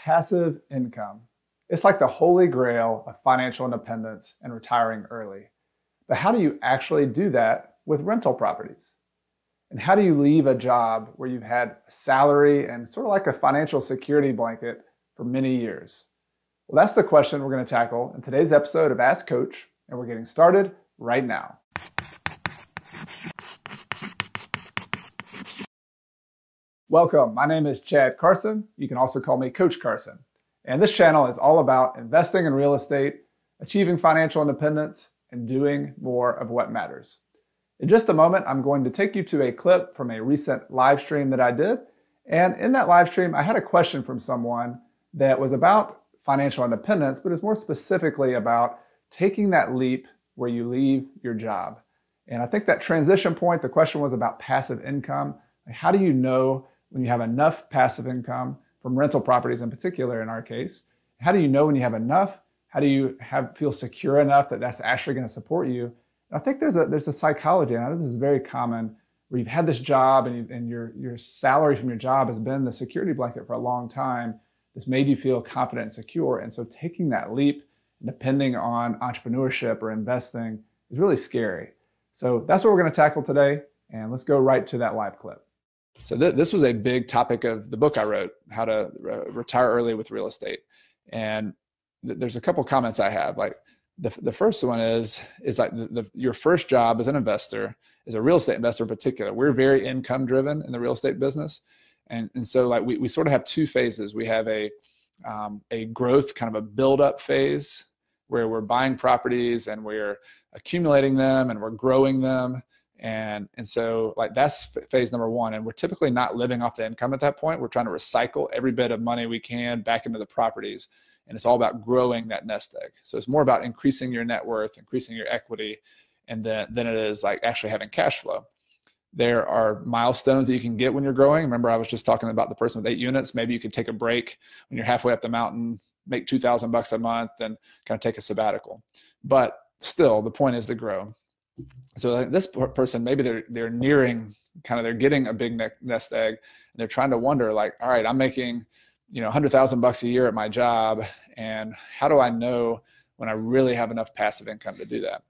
Passive income. It's like the holy grail of financial independence and retiring early. But how do you actually do that with rental properties? And how do you leave a job where you've had a salary and sort of like a financial security blanket for many years? Well, that's the question we're going to tackle in today's episode of Ask Coach, and we're getting started right now. Welcome, my name is Chad Carson. You can also call me Coach Carson. And this channel is all about investing in real estate, achieving financial independence, and doing more of what matters. In just a moment, I'm going to take you to a clip from a recent live stream that I did. And in that live stream, I had a question from someone that was about financial independence, but is more specifically about taking that leap where you leave your job. And I think that transition point, the question was about passive income. Like, how do you know when you have enough passive income from rental properties in particular in our case? How do you know when you have enough? How do you feel secure enough that that's actually going to support you? And I think there's a psychology, and I think this is very common, where you've had this job and your salary from your job has been the security blanket for a long time. This made you feel confident and secure. And so taking that leap, depending on entrepreneurship or investing, is really scary. So that's what we're going to tackle today. And let's go right to that live clip. So this was a big topic of the book I wrote, How to Retire Early with Real Estate. And there's a couple comments I have. Like the first one is like your first job as an investor, as a real estate investor in particular. We're very income driven in the real estate business. And so like we sort of have two phases. We have a growth, kind of a build up phase where we're buying properties and we're accumulating them and we're growing them. And so like that's phase number one. And we're typically not living off the income at that point. We're trying to recycle every bit of money we can back into the properties. And it's all about growing that nest egg. So it's more about increasing your net worth, increasing your equity, and than it is like actually having cash flow. There are milestones that you can get when you're growing. Remember, I was just talking about the person with 8 units. Maybe you could take a break when you're halfway up the mountain, make $2,000 a month, and kind of take a sabbatical. But still, the point is to grow. So like this person, maybe they're nearing they're getting a big nest egg, and they're trying to wonder like, all right, I'm making, $100,000 a year at my job. And how do I know when I really have enough passive income to do that?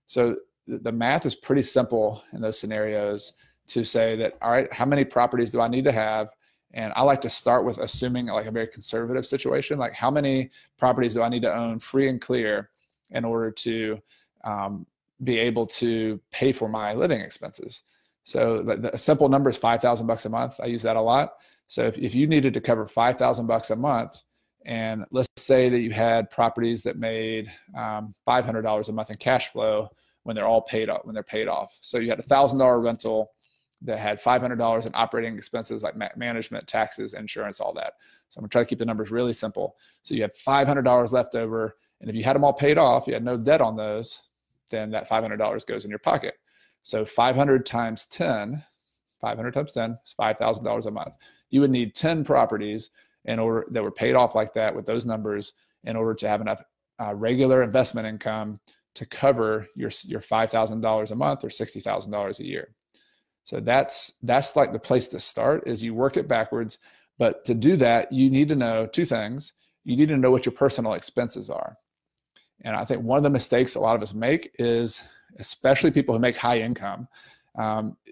So the math is pretty simple in those scenarios to say that, all right, how many properties do I need to have? And I like to start with assuming like a very conservative situation, like how many properties do I need to own free and clear in order to be able to pay for my living expenses. So the simple number is $5,000 a month. I use that a lot. So if you needed to cover $5,000 a month, and let's say that you had properties that made $500 a month in cash flow when they're all paid off, So you had a $1,000 rental that had $500 in operating expenses like management, taxes, insurance, all that. So I'm gonna try to keep the numbers really simple. So you have $500 left over, and if you had them all paid off, you had no debt on those, then that $500 goes in your pocket. So 500 times 10 is $5,000 a month. You would need 10 properties that were paid off like that with those numbers in order to have enough regular investment income to cover your $5,000 a month or $60,000 a year. So that's like the place to start, is you work it backwards. But to do that, you need to know two things. You need to know what your personal expenses are. And I think one of the mistakes a lot of us make is, especially people who make high income,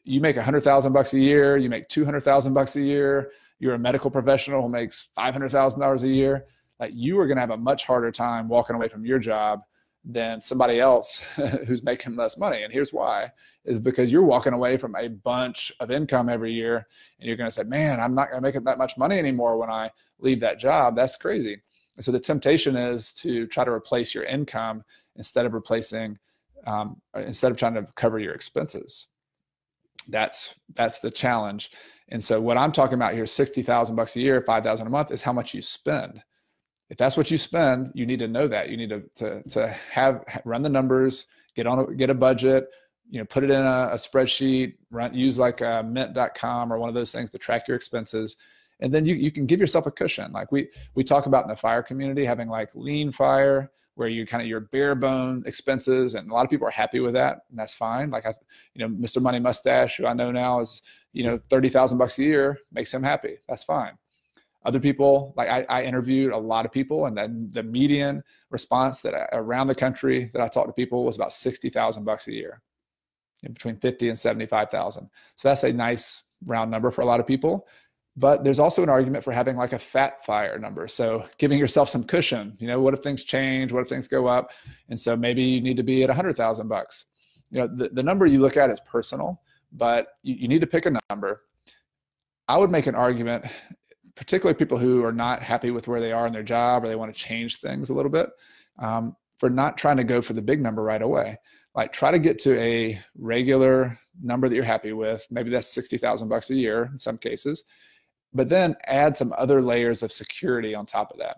you make $100,000 a year, you make $200,000 a year, you're a medical professional who makes $500,000 a year, like you are going to have a much harder time walking away from your job than somebody else who's making less money. And here's why, is because you're walking away from a bunch of income every year, and you're going to say, man, I'm not going to make that much money anymore when I leave that job. That's crazy. And so the temptation is to try to replace your income instead of trying to cover your expenses. That's the challenge. And so what I'm talking about here, $60,000 a year, $5,000 a month, is how much you spend. If that's what you spend, you need to know that. You need to run the numbers, get a budget, put it in a spreadsheet, use like mint.com or one of those things to track your expenses. And then you can give yourself a cushion. Like we talk about in the FIRE community, having like lean FIRE, where you kind of your bare bone expenses, and a lot of people are happy with that, and that's fine. Like Mr. Money Mustache, who I know now is $30,000 a year, makes him happy. That's fine. Other people, like I interviewed a lot of people, and then the median response around the country that I talked to people was about $60,000 a year, in between 50 and 75,000. So that's a nice round number for a lot of people. But there's also an argument for having like a fat fire number. So giving yourself some cushion, what if things change? What if things go up? And so maybe you need to be at $100,000. The number you look at is personal, but you need to pick a number. I would make an argument, particularly people who are not happy with where they are in their job, or they want to change things a little bit, for not trying to go for the big number right away. Like, try to get to a regular number that you're happy with. Maybe that's $60,000 a year in some cases, but then add some other layers of security on top of that.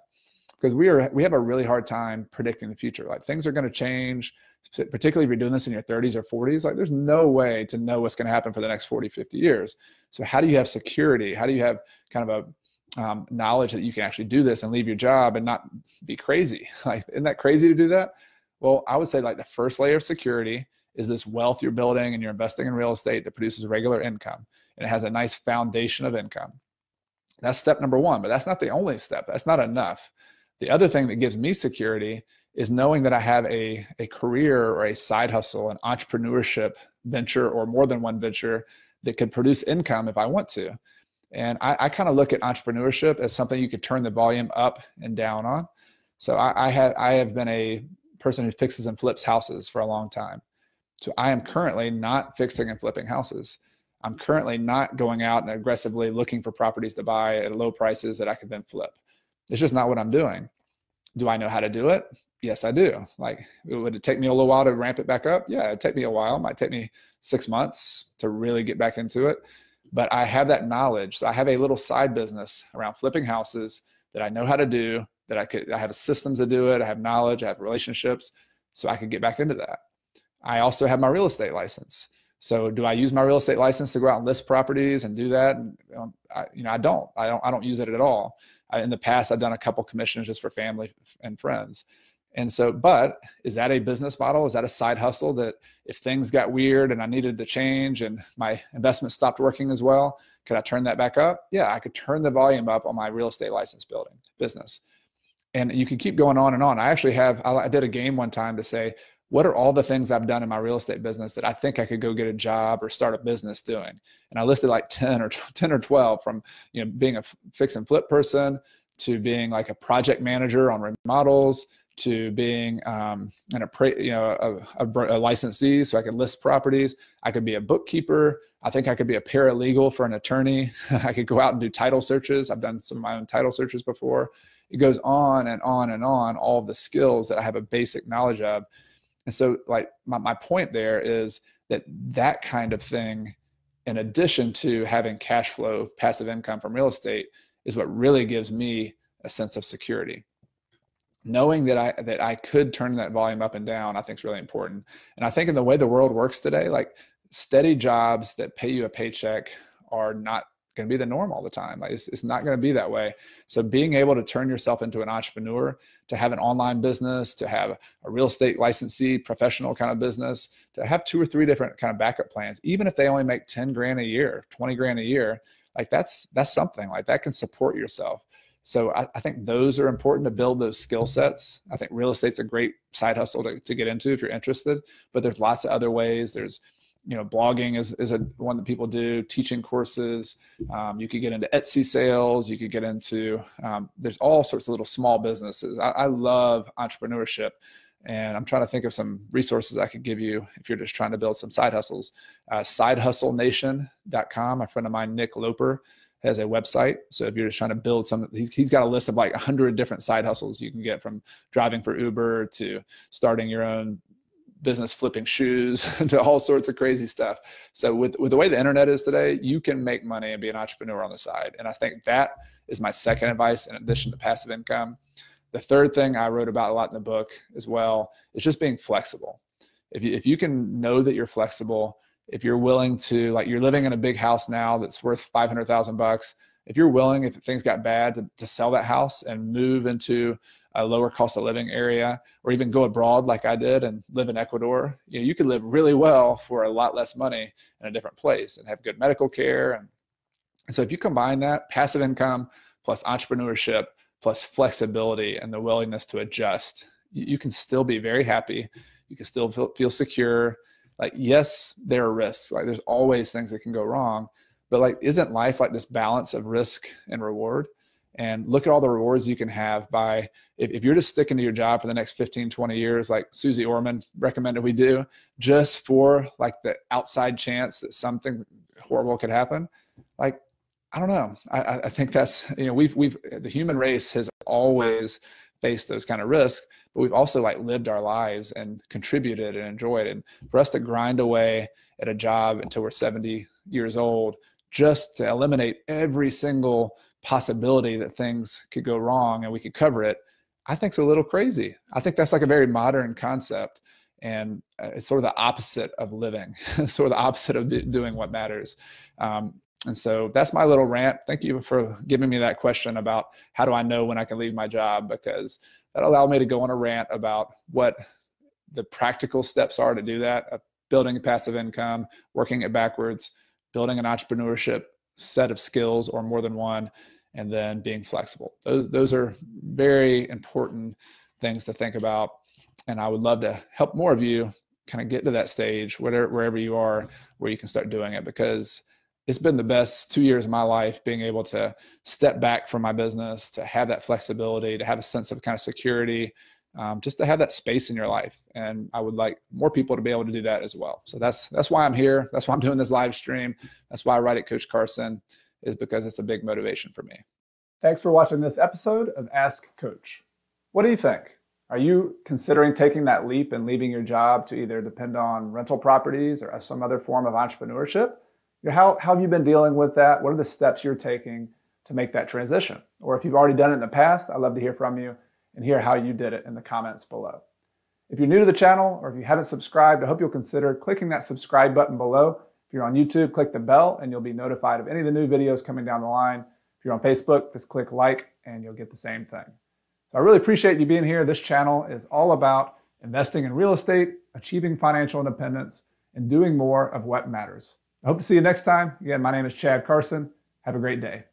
Because we have a really hard time predicting the future. Like, things are going to change, particularly if you're doing this in your 30s or 40s. Like, there's no way to know what's going to happen for the next 40, 50 years. So how do you have security? How do you have kind of a knowledge that you can actually do this and leave your job and not be crazy? Like, isn't that crazy to do that? Well, I would say like the first layer of security is this wealth you're building, and you're investing in real estate that produces regular income, and it has a nice foundation of income. That's step number one, but that's not the only step. That's not enough. The other thing that gives me security is knowing that I have a career or a side hustle, an entrepreneurship venture, or more than one venture that could produce income if I want to. And I kind of look at entrepreneurship as something you could turn the volume up and down on. So I have been a person who fixes and flips houses for a long time. So I am currently not fixing and flipping houses. I'm currently not going out and aggressively looking for properties to buy at low prices that I could then flip. It's just not what I'm doing. Do I know how to do it? Yes, I do. Like, would it take me a little while to ramp it back up? Yeah, it'd take me a while. It might take me 6 months to really get back into it. But I have that knowledge. So I have a little side business around flipping houses that I know how to do, that I have systems to do it. I have knowledge, I have relationships, so I could get back into that. I also have my real estate license. So do I use my real estate license to go out and list properties and do that? And, I don't use it at all. In the past, I've done a couple commissions just for family and friends. And so, but is that a business model? Is that a side hustle that if things got weird and I needed to change and my investment stopped working as well, could I turn that back up? Yeah, I could turn the volume up on my real estate license building business. And you can keep going on and on. I did a game one time to say, what are all the things I've done in my real estate business that I think I could go get a job or start a business doing? And I listed like 10 or 12, from being a fix and flip person, to being like a project manager on remodels, to being a licensee, so I could list properties. I could be a bookkeeper. I think I could be a paralegal for an attorney. I could go out and do title searches. I've done some of my own title searches before. It goes on and on and on, all of the skills that I have a basic knowledge of. And so, like, my point there is that kind of thing, in addition to having cash flow, passive income from real estate, is what really gives me a sense of security. Knowing that I could turn that volume up and down, I think is really important. And I think in the way the world works today, like, steady jobs that pay you a paycheck are not going to be the norm all the time. Like, it's not going to be that way. So being able to turn yourself into an entrepreneur, to have an online business, to have a real estate licensee, professional kind of business, to have 2 or 3 different kind of backup plans, even if they only make 10 grand a year, 20 grand a year, like that's something like that can support yourself. So I think those are important to build those skill sets. I think real estate's a great side hustle to get into if you're interested, but there's lots of other ways. There's, blogging is a one that people do, teaching courses. You could get into Etsy sales. You could get into, there's all sorts of little small businesses. I love entrepreneurship, and I'm trying to think of some resources I could give you if you're just trying to build some side hustles. Sidehustlenation.com. A friend of mine, Nick Loper, has a website. So if you're just trying to build he's got a list of like 100 different side hustles you can get, from driving for Uber to starting your own business flipping shoes to all sorts of crazy stuff. So with the way the internet is today, you can make money and be an entrepreneur on the side. And I think that is my second advice, in addition to passive income. The third thing I wrote about a lot in the book as well is just being flexible. If you can know that you're flexible, if you're willing to, like, you're living in a big house now that's worth $500,000. If you're willing, if things got bad, to sell that house and move into a lower cost of living area, or even go abroad like I did and live in Ecuador, you could live really well for a lot less money in a different place and have good medical care. And so if you combine that passive income plus entrepreneurship, plus flexibility and the willingness to adjust, you can still be very happy. You can still feel secure. Like, yes, there are risks. Like, there's always things that can go wrong, but like, isn't life like this balance of risk and reward? And look at all the rewards you can have by, if you're just sticking to your job for the next 15, 20 years, like Susie Orman recommended we do, just for like the outside chance that something horrible could happen. Like, I don't know. I think that's, the human race has always faced those kind of risks, but we've also like lived our lives and contributed and enjoyed. And for us to grind away at a job until we're 70 years old, just to eliminate every single possibility that things could go wrong and we could cover it, I think it's a little crazy. I think that's like a very modern concept, and it's sort of the opposite of living, sort of the opposite of doing what matters. And so that's my little rant. Thank you for giving me that question about how do I know when I can leave my job, because that allowed me to go on a rant about what the practical steps are to do that, of building a passive income, working it backwards, building an entrepreneurship set of skills or more than one, and then being flexible. Those are very important things to think about. And I would love to help more of you kind of get to that stage, wherever you are, where you can start doing it, because it's been the best 2 years of my life, being able to step back from my business, to have that flexibility, to have a sense of kind of security, just to have that space in your life. And I would like more people to be able to do that as well. So that's why I'm here. That's why I'm doing this live stream. That's why I write at Coach Carson, is because it's a big motivation for me. Thanks for watching this episode of Ask Coach. What do you think? Are you considering taking that leap and leaving your job to either depend on rental properties or some other form of entrepreneurship? How have you been dealing with that? What are the steps you're taking to make that transition? Or if you've already done it in the past, I'd love to hear from you and hear how you did it in the comments below. If you're new to the channel, or if you haven't subscribed, I hope you'll consider clicking that subscribe button below. If you're on YouTube, click the bell and you'll be notified of any of the new videos coming down the line. If you're on Facebook, just click like and you'll get the same thing. So I really appreciate you being here. This channel is all about investing in real estate, achieving financial independence, and doing more of what matters. I hope to see you next time. Again, my name is Chad Carson. Have a great day.